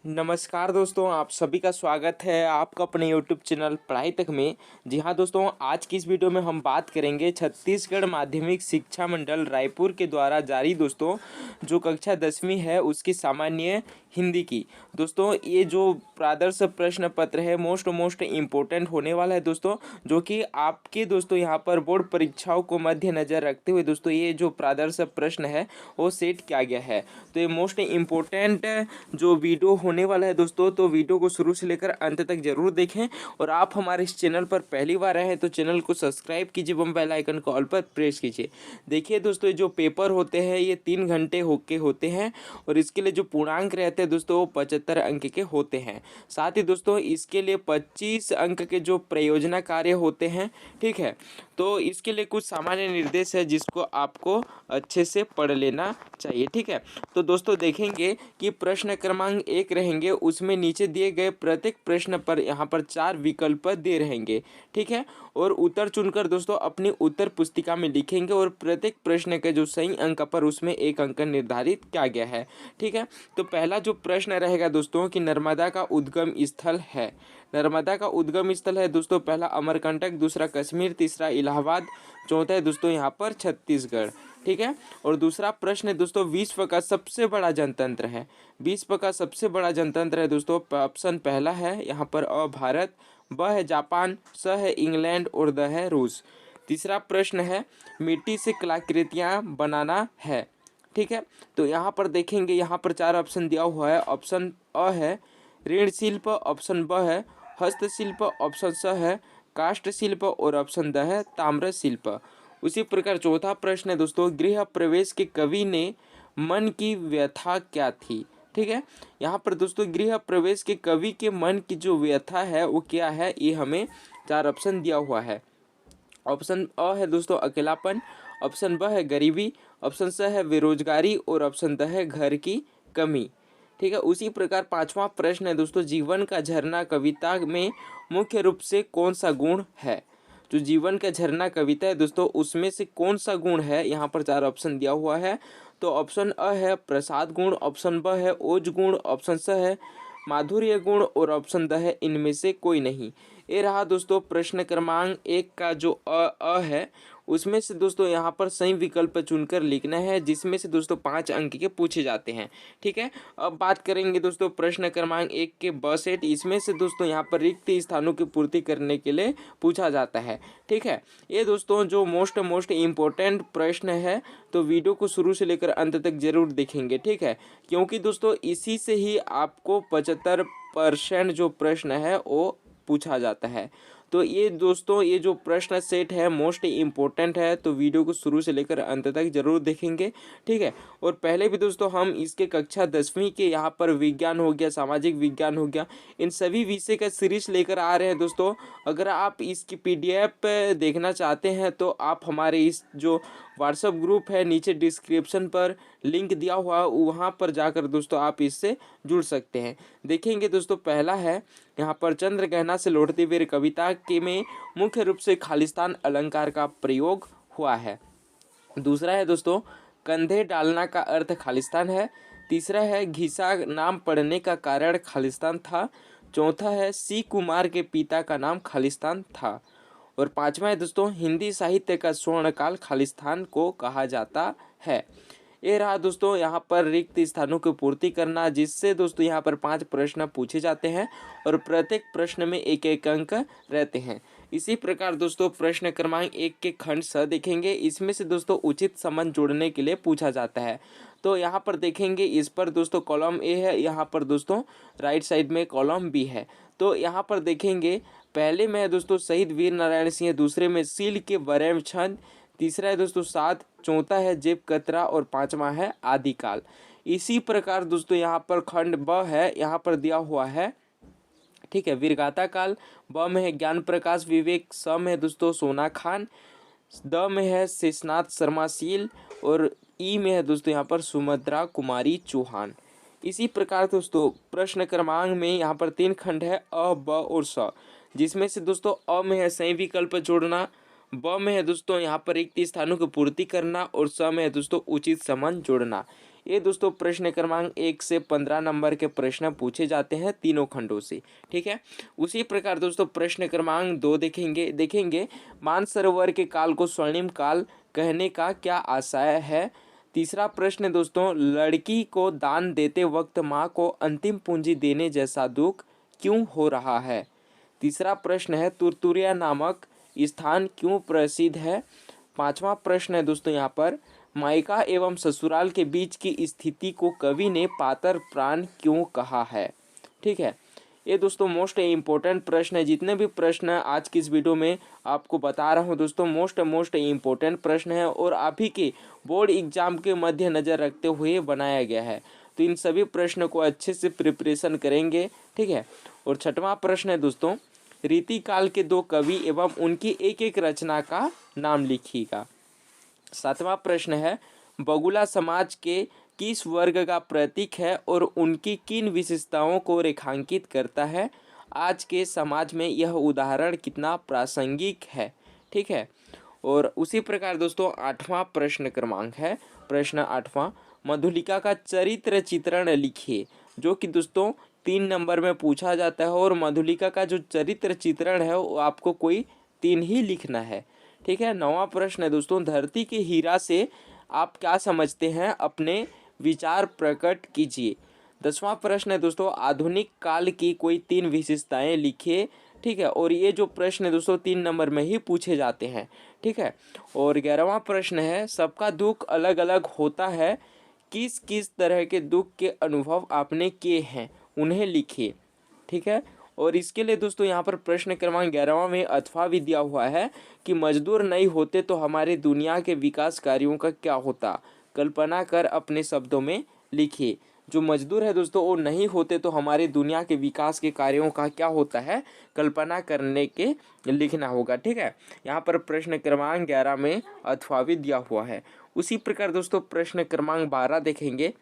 नमस्कार दोस्तों, आप सभी का स्वागत है आपका अपने यूट्यूब चैनल पढ़ाई तक में। जी हाँ दोस्तों, आज की इस वीडियो में हम बात करेंगे छत्तीसगढ़ माध्यमिक शिक्षा मंडल रायपुर के द्वारा जारी दोस्तों जो कक्षा 10वीं है उसकी सामान्य हिंदी की। दोस्तों ये जो प्रादर्श प्रश्न पत्र है मोस्ट इम्पोर्टेंट होने वाला है दोस्तों, जो कि आपके दोस्तों यहाँ पर बोर्ड परीक्षाओं को मद्देनजर रखते हुए दोस्तों ये जो प्रादर्श प्रश्न है वो सेट किया गया है। तो ये मोस्ट इम्पोर्टेंट जो वीडियो होने वाला है दोस्तों, तो वीडियो को शुरू से लेकर अंत तक जरूर देखें। और आप हमारे इस चैनल पर पहली बार आए हैं तो चैनल को सब्सक्राइब कीजिए, बम बेल आइकन को ऑल पर प्रेस कीजिए। देखिए दोस्तों, जो पेपर होते हैं ये 3 घंटे होके होते हैं और इसके लिए जो पूर्णांक रहते हैं दोस्तों वो 75 अंक के होते हैं। साथ ही दोस्तों इसके लिए 25 अंक के जो प्रयोजना कार्य होते हैं, ठीक है। तो इसके लिए कुछ सामान्य निर्देश है जिसको आपको अच्छे से पढ़ लेना चाहिए, ठीक है। तो दोस्तों देखेंगे कि प्रश्न क्रमांक 1 रहेंगे, उसमें नीचे दिए गए प्रत्येक प्रश्न पर यहाँ पर 4 विकल्प दे रहेंगे, ठीक है। और उत्तर चुनकर दोस्तों अपनी उत्तर पुस्तिका में लिखेंगे और प्रत्येक प्रश्न के जो सही अंक पर उसमें 1 अंक निर्धारित किया गया है, ठीक है। तो पहला जो प्रश्न रहेगा दोस्तों कि नर्मदा का उद्गम स्थल है। नर्मदा का उद्गम स्थल है दोस्तों पहला अमरकंटक, दूसरा कश्मीर, तीसरा इलाहाबाद, चौथा है दोस्तों यहाँ पर छत्तीसगढ़, ठीक है। और दूसरा प्रश्न है दोस्तों विश्व का सबसे बड़ा जनतंत्र है। विश्व का सबसे बड़ा जनतंत्र है दोस्तों, ऑप्शन पहला है यहाँ पर अ भारत, ब है जापान, स है इंग्लैंड और द है रूस। तीसरा प्रश्न है मिट्टी से कलाकृतियाँ बनाना है, ठीक है। तो यहाँ पर देखेंगे, यहाँ पर 4 ऑप्शन दिया हुआ है। ऑप्शन अ है ऋण शिल्प, ऑप्शन ब है हस्तशिल्प, ऑप्शन स है काष्ठ शिल्प और ऑप्शन द है ताम्र शिल्प। उसी प्रकार चौथा प्रश्न है दोस्तों गृह प्रवेश के कवि ने मन की व्यथा क्या थी, ठीक है। यहाँ पर दोस्तों गृह प्रवेश के कवि के मन की जो व्यथा है वो क्या है, ये हमें 4 ऑप्शन दिया हुआ है। ऑप्शन अ है दोस्तों अकेलापन, ऑप्शन ब है गरीबी, ऑप्शन स है बेरोजगारी और ऑप्शन द है घर की कमी, ठीक है। उसी प्रकार पांचवा प्रश्न है दोस्तों जीवन का झरना कविता में मुख्य रूप से कौन सा गुण है। जो जीवन का झरना कविता है दोस्तों उसमें से कौन सा गुण है, यहाँ पर 4 ऑप्शन दिया हुआ है। तो ऑप्शन अ है प्रसाद गुण, ऑप्शन ब है ओज गुण, ऑप्शन स है माधुर्य गुण और ऑप्शन द है इनमें से कोई नहीं। ये रहा दोस्तों प्रश्न क्रमांक 1 का जो अ है, उसमें से दोस्तों यहाँ पर सही विकल्प चुनकर लिखना है जिसमें से दोस्तों 5 अंक के पूछे जाते हैं, ठीक है। अब बात करेंगे दोस्तों प्रश्न क्रमांक 1 के ब सेट, इसमें से दोस्तों यहाँ पर रिक्त स्थानों की पूर्ति करने के लिए पूछा जाता है, ठीक है। ये दोस्तों जो मोस्ट इम्पोर्टेंट प्रश्न है, तो वीडियो को शुरू से लेकर अंत तक जरूर देखेंगे, ठीक है। क्योंकि दोस्तों इसी से ही आपको 75% जो प्रश्न है वो पूछा जाता है। तो ये दोस्तों ये जो प्रश्न सेट है मोस्ट इम्पोर्टेंट है, तो वीडियो को शुरू से लेकर अंत तक जरूर देखेंगे, ठीक है। और पहले भी दोस्तों हम इसके कक्षा 10वीं के यहाँ पर विज्ञान हो गया, सामाजिक विज्ञान हो गया, इन सभी विषय का सीरीज लेकर आ रहे हैं दोस्तों। अगर आप इसकी PDF देखना चाहते हैं तो आप हमारे इस जो व्हाट्सएप ग्रुप है नीचे डिस्क्रिप्शन पर लिंक दिया हुआ, वहाँ पर जाकर दोस्तों आप इससे जुड़ सकते हैं। देखेंगे दोस्तों पहला है यहाँ पर चंद्रग्रहण से लौटती वीर कविता के में मुख्य रूप से खालिस्तान अलंकार का प्रयोग हुआ है। दूसरा है दोस्तों कंधे डालना का अर्थ खालिस्तान है। तीसरा है घिसा नाम पड़ने का कारण खालिस्तान था। चौथा है सी कुमार के पिता का नाम खालिस्तान था। और पांचवा है दोस्तों हिंदी साहित्य का स्वर्णकाल खालिस्तान को कहा जाता है। ये रहा दोस्तों यहाँ पर रिक्त स्थानों की पूर्ति करना, जिससे दोस्तों यहाँ पर 5 प्रश्न पूछे जाते हैं और प्रत्येक प्रश्न में 1-1 अंक रहते हैं। इसी प्रकार दोस्तों प्रश्न क्रमांक 1 के खंड स देखेंगे, इसमें से दोस्तों उचित संबंध जोड़ने के लिए पूछा जाता है। तो यहाँ पर देखेंगे इस पर दोस्तों कॉलम ए है, यहाँ पर दोस्तों राइट साइड में कॉलम बी है। तो यहाँ पर देखेंगे पहले में है दोस्तों शहीद वीर नारायण सिंह, दूसरे में सील के वरम छंद, तीसरा है दोस्तों सात, चौथा है जेब कतरा और पांचवा है आदिकाल। इसी प्रकार दोस्तों यहाँ पर खंड ब है, यहाँ पर दिया हुआ है, ठीक है, वीरगाथा काल। ब में है ज्ञान प्रकाश विवेक, स में है दोस्तों सोना खान, द में है शेषनाथ शर्माशील और ई में है दोस्तों यहाँ पर सुभद्रा कुमारी चौहान। इसी प्रकार दोस्तों प्रश्न क्रमांक में यहाँ पर 3 खंड है अ ब और स, जिसमें से दोस्तों अ में है सही विकल्प जोड़ना, ब में है दोस्तों यहाँ पर रिक्त स्थानों की पूर्ति करना और स में है दोस्तों उचित संबंध जोड़ना। ये दोस्तों प्रश्न क्रमांक 1 से 15 नंबर के प्रश्न पूछे जाते हैं तीनों खंडों से। ठीक है, उसी प्रकार दोस्तों प्रश्न क्रमांक 2 देखेंगे मानसरोवर के काल को स्वर्णिम काल कहने का क्या आशय है। तीसरा प्रश्न दोस्तों, लड़की को दान देते वक्त माँ को अंतिम पूंजी देने जैसा दुख क्यों हो रहा है। तीसरा प्रश्न है, तुरतुरिया नामक स्थान क्यों प्रसिद्ध है। पांचवा प्रश्न है दोस्तों यहाँ पर, मायका एवं ससुराल के बीच की स्थिति को कवि ने पातर प्राण क्यों कहा है। ठीक है, ये दोस्तों मोस्ट इम्पोर्टेंट प्रश्न है। जितने भी प्रश्न आज की इस वीडियो में आपको बता रहा हूँ दोस्तों मोस्ट इम्पोर्टेंट प्रश्न है और आप ही के बोर्ड एग्जाम के मध्य नज़र रखते हुए बनाया गया है। तो इन सभी प्रश्नों को अच्छे से प्रिपरेशन करेंगे। ठीक है, और छठवां प्रश्न है दोस्तों, रीति काल के दो कवि एवं उनकी एक एक रचना का नाम लिखिएगा। सातवां प्रश्न है, बगुला समाज के किस वर्ग का प्रतीक है और उनकी किन विशेषताओं को रेखांकित करता है। आज के समाज में यह उदाहरण कितना प्रासंगिक है। ठीक है, और उसी प्रकार दोस्तों आठवां प्रश्न क्रमांक है, प्रश्न आठवां, मधुलिका का चरित्र चित्रण लिखिए, जो कि दोस्तों 3 नंबर में पूछा जाता है। और मधुलिका का जो चरित्र चित्रण है वो आपको कोई 3 ही लिखना है। ठीक है, नौवां प्रश्न है दोस्तों, धरती के हीरा से आप क्या समझते हैं, अपने विचार प्रकट कीजिए। 10वां प्रश्न है दोस्तों, आधुनिक काल की कोई 3 विशेषताएं लिखिए। ठीक है, और ये जो प्रश्न है दोस्तों 3 नंबर में ही पूछे जाते हैं। ठीक है, और 11वां प्रश्न है, सबका दुख अलग अलग होता है, किस किस तरह के दुख के अनुभव आपने किए हैं उन्हें लिखिए। ठीक है, और इसके लिए दोस्तों यहाँ पर प्रश्न क्रमांक 11वां में अथवा भी दिया हुआ है कि मजदूर नहीं होते तो हमारे दुनिया के विकास कार्यों का क्या होता, कल्पना कर अपने शब्दों में लिखिए। जो मजदूर है दोस्तों वो नहीं होते तो हमारे दुनिया के विकास के कार्यों का क्या होता है, कल्पना करने के लिखना होगा। ठीक है, यहाँ पर प्रश्न क्रमांक 11 में अथवा भी दिया हुआ है। उसी प्रकार दोस्तों प्रश्न क्रमांक 12 देखेंगे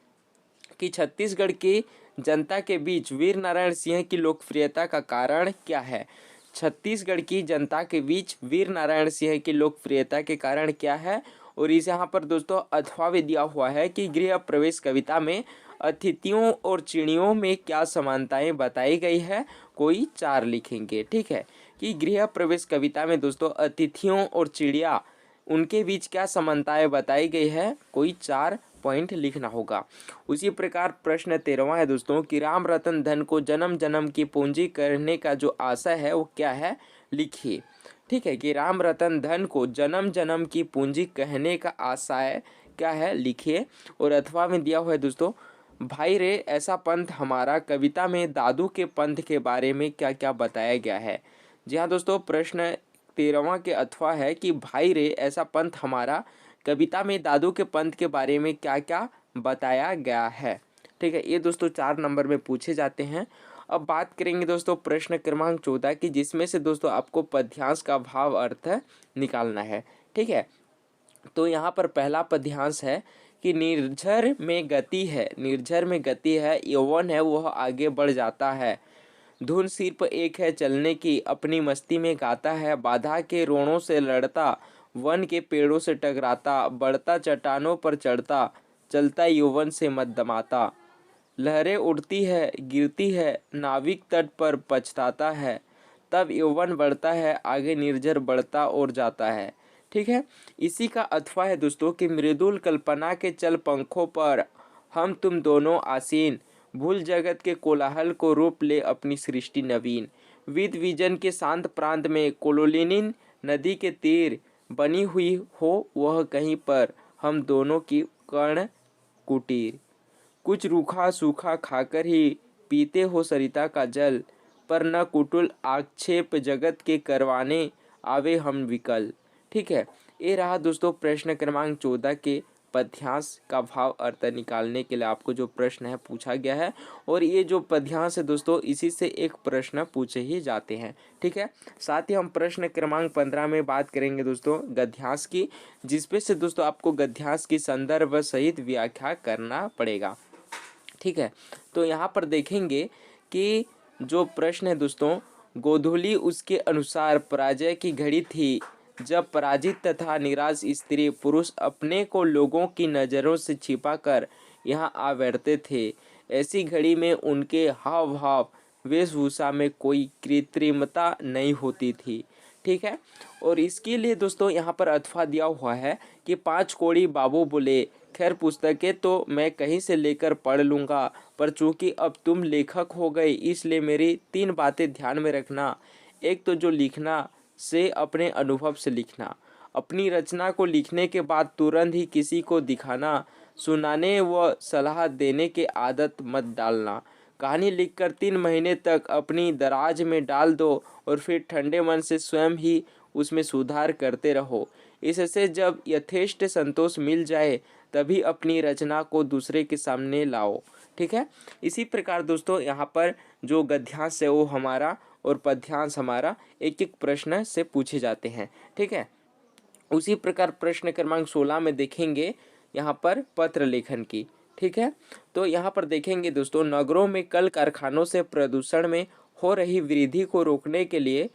कि छत्तीसगढ़ की जनता के बीच वीर नारायण सिंह की लोकप्रियता का कारण क्या है। छत्तीसगढ़ की जनता के बीच वीर नारायण सिंह की लोकप्रियता के कारण क्या है। और इस यहाँ पर दोस्तों अथवा भी दिया हुआ है कि गृह प्रवेश कविता में अतिथियों और चिड़ियों में क्या समानताएं बताई गई है, कोई 4 लिखेंगे। ठीक है, कि गृह प्रवेश कविता में दोस्तों अतिथियों और चिड़िया उनके बीच क्या समानताएं बताई गई है, कोई 4 पॉइंट लिखना होगा। उसी प्रकार प्रश्न 13वां है दोस्तों कि राम रतन धन को जन्म जन्म की पूंजी करने का जो आशय है वो क्या है, लिखिए। ठीक है, कि राम रतन धन को जन्म जन्म की पूंजी कहने का आशय क्या है, लिखिए। और अथवा में दिया हुआ है दोस्तों, भाई रे ऐसा पंथ हमारा, कविता में दादू के पंथ के बारे में क्या क्या बताया गया है। जी हाँ दोस्तों, प्रश्न 13वां के अथवा है कि भाई रे ऐसा पंथ हमारा, कविता में दादू के पंथ के बारे में क्या क्या बताया गया है। ठीक है, ये दोस्तों 4 नंबर में पूछे जाते हैं। अब बात करेंगे दोस्तों प्रश्न क्रमांक 14 की, जिसमें से दोस्तों आपको पद्यांश का भाव अर्थ निकालना है। ठीक है, तो यहाँ पर पहला पद्यांश है कि निर्झर में गति है, निर्झर में गति है, यौवन है वह आगे बढ़ जाता है, धुन सिर्फ एक है चलने की, अपनी मस्ती में गाता है, बाधा के रोड़ों से लड़ता, वन के पेड़ों से टकराता, बढ़ता चट्टानों पर चढ़ता, चलता यौवन से मत दमाता, लहरें उड़ती है गिरती है, नाविक तट पर पछताता है, तब यौवन बढ़ता है आगे निर्झर बढ़ता और जाता है। ठीक है, इसी का अथवा है दोस्तों कि मृदुल कल्पना के चल पंखों पर हम तुम दोनों आसीन, भूल जगत के कोलाहल को रूप ले अपनी सृष्टि नवीन, विद विजन के शांत प्रांत में कोलोलिनिन नदी के तीर बनी हुई हो वह कहीं पर हम दोनों की कर्ण कुटीर, कुछ रूखा सूखा खाकर ही पीते हो सरिता का जल, पर न कुटुल आक्षेप जगत के करवाने आवे हम विकल। ठीक है, ये रहा दोस्तों प्रश्न क्रमांक 14 के पद्यांश का भाव अर्थ निकालने के लिए आपको जो प्रश्न है पूछा गया है। और ये जो पद्यांश है दोस्तों इसी से एक प्रश्न पूछे ही जाते हैं। ठीक है, साथ ही हम प्रश्न क्रमांक 15 में बात करेंगे दोस्तों गद्यांश की, जिसपे से दोस्तों आपको गद्यांश की संदर्भ सहित व्याख्या करना पड़ेगा। ठीक है, तो यहाँ पर देखेंगे कि जो प्रश्न है दोस्तों, गोधूली उसके अनुसार पराजय की घड़ी थी, जब पराजित तथा निराश स्त्री पुरुष अपने को लोगों की नज़रों से छिपाकर यहाँ आ बैठते थे। ऐसी घड़ी में उनके हाव भाव वेशभूषा में कोई कृत्रिमता नहीं होती थी। ठीक है। और इसके लिए दोस्तों यहाँ पर अथवा दिया हुआ है कि 5 कोड़ी बाबू बोले, खैर पुस्तकें तो मैं कहीं से लेकर पढ़ लूँगा, पर चूंकि अब तुम लेखक हो गए इसलिए मेरी 3 बातें ध्यान में रखना। एक तो जो लिखना से अपने अनुभव से लिखना, अपनी रचना को लिखने के बाद तुरंत ही किसी को दिखाना, सुनाने व सलाह देने की आदत मत डालना। कहानी लिखकर 3 महीने तक अपनी दराज में डाल दो और फिर ठंडे मन से स्वयं ही उसमें सुधार करते रहो। इससे जब यथेष्ट संतोष मिल जाए तभी अपनी रचना को दूसरे के सामने लाओ। ठीक है। इसी प्रकार दोस्तों यहाँ पर जो गद्यांश है वो हमारा और पद्यांश हमारा एक एक प्रश्न से पूछे जाते हैं। ठीक है। उसी प्रकार प्रश्न क्रमांक 16 में देखेंगे यहाँ पर पत्र लेखन की। ठीक है। तो यहाँ पर देखेंगे दोस्तों, नगरों में कल कारखानों से प्रदूषण में हो रही वृद्धि को रोकने के लिए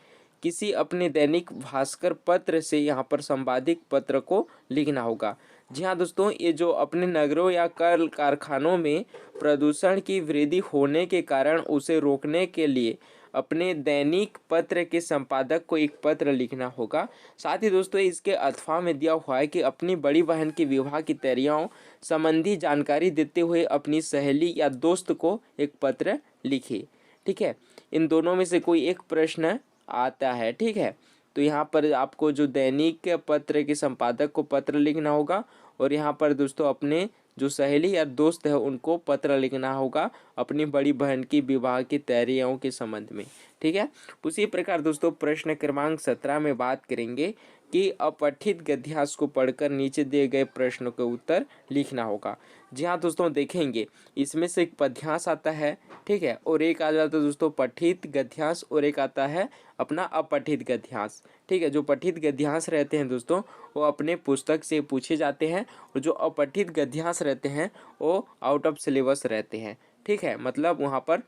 किसी अपने दैनिक भास्कर पत्र से यहाँ पर संपादित पत्र को लिखना होगा। जी हाँ दोस्तों, ये जो अपने नगरों या कल कारखानों में प्रदूषण की वृद्धि होने के कारण उसे रोकने के लिए अपने दैनिक पत्र के संपादक को एक पत्र लिखना होगा। साथ ही दोस्तों इसके अथवा में दिया हुआ है कि अपनी बड़ी बहन की विवाह की तैयारियों संबंधी जानकारी देते हुए अपनी सहेली या दोस्त को एक पत्र लिखिए। ठीक है। इन दोनों में से कोई एक प्रश्न आता है। ठीक है। तो यहाँ पर आपको जो दैनिक पत्र के संपादक को पत्र लिखना होगा और यहाँ पर दोस्तों अपने जो सहेली या दोस्त है उनको पत्र लिखना होगा अपनी बड़ी बहन की विवाह की तैयारियों के संबंध में। ठीक है। उसी प्रकार दोस्तों प्रश्न क्रमांक 17 में बात करेंगे कि अपठित गद्यांश को पढ़कर नीचे दिए गए प्रश्नों के उत्तर लिखना होगा। जी हाँ दोस्तों, देखेंगे इसमें से एक पद्यांश आता है। ठीक है। और एक आ जाता है दोस्तों पठित गद्यांश और एक आता है अपना अपठित गद्यांश। ठीक है। जो पठित गद्यांश रहते हैं दोस्तों वो अपने पुस्तक से पूछे जाते हैं और जो अपठित गद्यांश रहते हैं वो आउट ऑफ सिलेबस रहते हैं। ठीक है। मतलब वहाँ पर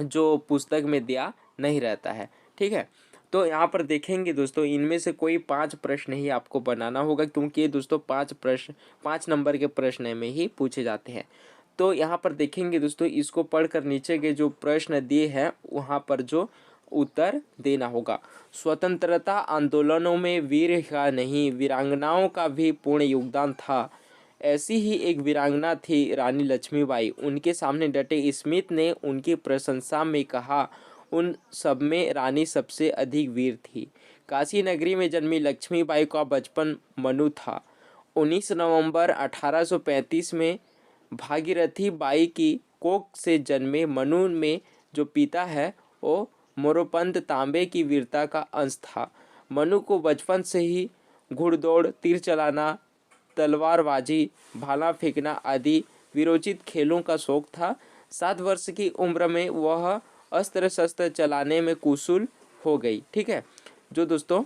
जो पुस्तक में दिया नहीं रहता है। ठीक है। तो यहाँ पर देखेंगे दोस्तों इनमें से कोई 5 प्रश्न ही आपको बनाना होगा, क्योंकि ये दोस्तों 5 नंबर के प्रश्न में ही पूछे जाते हैं। तो यहाँ पर देखेंगे दोस्तों इसको पढ़कर नीचे के जो प्रश्न दिए हैं वहाँ पर जो उत्तर देना होगा। स्वतंत्रता आंदोलनों में वीर का नहीं वीरांगनाओं का भी पूर्ण योगदान था। ऐसी ही एक वीरांगना थी रानी लक्ष्मीबाई। उनके सामने डटे स्मिथ ने उनकी प्रशंसा में कहा, उन सब में रानी सबसे अधिक वीर थी। काशी नगरी में जन्मी लक्ष्मीबाई का बचपन मनु था। 19 नवंबर 1835 में भागीरथी बाई की कोख से जन्मे मनु में जो पिता है वो मोरोपंत तांबे की वीरता का अंश था। मनु को बचपन से ही घुड़दौड़, तीर चलाना, तलवारबाजी, भाला फेंकना आदि वीरोचित खेलों का शौक था। 7 वर्ष की उम्र में वह अस्त्र शस्त्र चलाने में कुशल हो गई। ठीक है। जो दोस्तों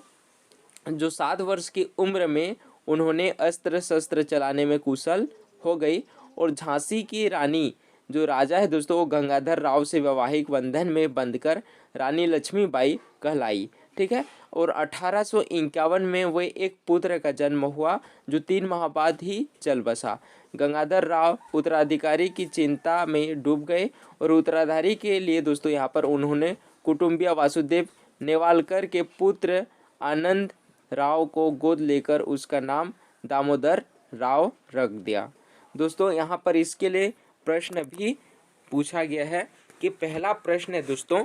जो 7 वर्ष की उम्र में उन्होंने अस्त्र शस्त्र चलाने में कुशल हो गई और झांसी की रानी जो राजा है दोस्तों वो गंगाधर राव से वैवाहिक बंधन में बंधकर रानी लक्ष्मीबाई कहलाई। ठीक है। और 1851 में वे एक पुत्र का जन्म हुआ जो 3 माह बाद ही चल बसा। गंगाधर राव उत्तराधिकारी की चिंता में डूब गए और उत्तराधिकारी के लिए दोस्तों यहाँ पर उन्होंने कुटुंबिया वासुदेव नेवालकर के पुत्र आनंद राव को गोद लेकर उसका नाम दामोदर राव रख दिया। दोस्तों यहाँ पर इसके लिए प्रश्न भी पूछा गया है कि पहला प्रश्न है दोस्तों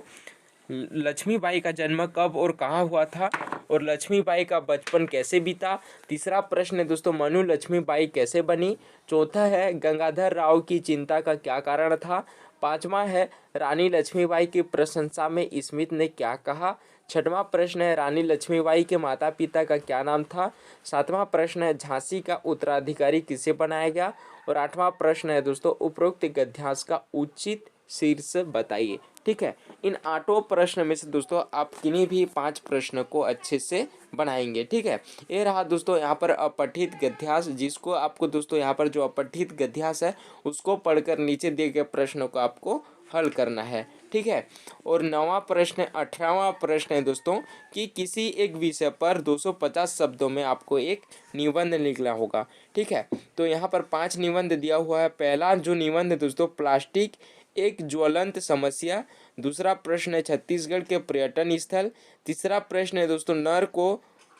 लक्ष्मीबाई का जन्म कब और कहाँ हुआ था और लक्ष्मीबाई का बचपन कैसे बीता। तीसरा प्रश्न है दोस्तों मनु लक्ष्मीबाई कैसे बनी। चौथा है गंगाधर राव की चिंता का क्या कारण था। 5वां है रानी लक्ष्मीबाई की प्रशंसा में स्मिथ ने क्या कहा। 6वां प्रश्न है रानी लक्ष्मीबाई के माता पिता का क्या नाम था। 7वां प्रश्न है झांसी का उत्तराधिकारी किसे बनाया गया और 8वां प्रश्न है दोस्तों उपरोक्त गद्यांश का उचित शीर्ष बताइए। ठीक है। इन 8 प्रश्न में से दोस्तों आप किन्हीं भी 5 प्रश्न को अच्छे से बनाएंगे। ठीक है। ये रहा दोस्तों यहाँ पर अपठित गद्यांश, जिसको आपको दोस्तों यहाँ पर जो अपठित गद्यांश है उसको पढ़कर नीचे दिए गए प्रश्नों को आपको हल करना है। ठीक है। और 9वां प्रश्न 18वां प्रश्न है दोस्तों कि किसी एक विषय पर 250 शब्दों में आपको एक निबंध लिखना होगा। ठीक है। तो यहाँ पर 5 निबंध दिया हुआ है। पहला जो निबंध है दोस्तों, प्लास्टिक एक ज्वलंत समस्या। दूसरा प्रश्न है छत्तीसगढ़ के पर्यटन स्थल। तीसरा प्रश्न है दोस्तों,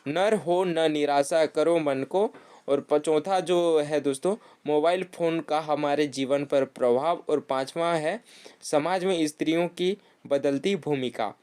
नर हो न निराशा करो मन को। और चौथा जो है दोस्तों, मोबाइल फ़ोन का हमारे जीवन पर प्रभाव। और 5वां है समाज में स्त्रियों की बदलती भूमिका।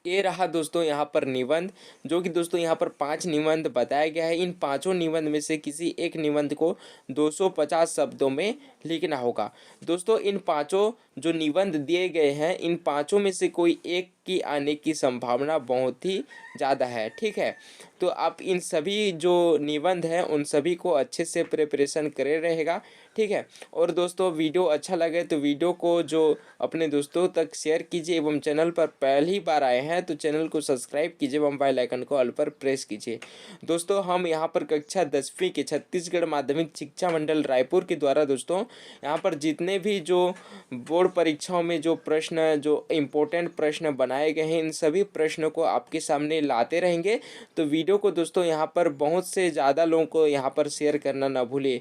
ये रहा दोस्तों यहाँ पर निबंध, जो कि दोस्तों यहाँ पर 5 निबंध बताया गया है। इन पांचों निबंध में से किसी एक निबंध को 250 शब्दों में लिखना होगा। दोस्तों इन पांचों जो निबंध दिए गए हैं, इन पांचों में से कोई एक की आने की संभावना बहुत ही ज़्यादा है। ठीक है। तो आप इन सभी जो निबंध हैं उन सभी को अच्छे से प्रिपरेशन करे रहेगा। ठीक है। और दोस्तों वीडियो अच्छा लगे तो वीडियो को जो अपने दोस्तों तक शेयर कीजिए, एवं चैनल पर पहली बार आए हैं तो चैनल को सब्सक्राइब कीजिए एवं बेल आइकन को ऑल पर प्रेस कीजिए। दोस्तों हम यहाँ पर कक्षा 10वीं के छत्तीसगढ़ माध्यमिक शिक्षा मंडल रायपुर के द्वारा दोस्तों यहाँ पर जितने भी जो बोर्ड परीक्षाओं में जो प्रश्न, जो इम्पोर्टेंट प्रश्न बनाए गए हैं, इन सभी प्रश्नों को आपके सामने लाते रहेंगे। तो वीडियो को दोस्तों यहाँ पर बहुत से ज़्यादा लोगों को यहाँ पर शेयर करना ना भूलिए।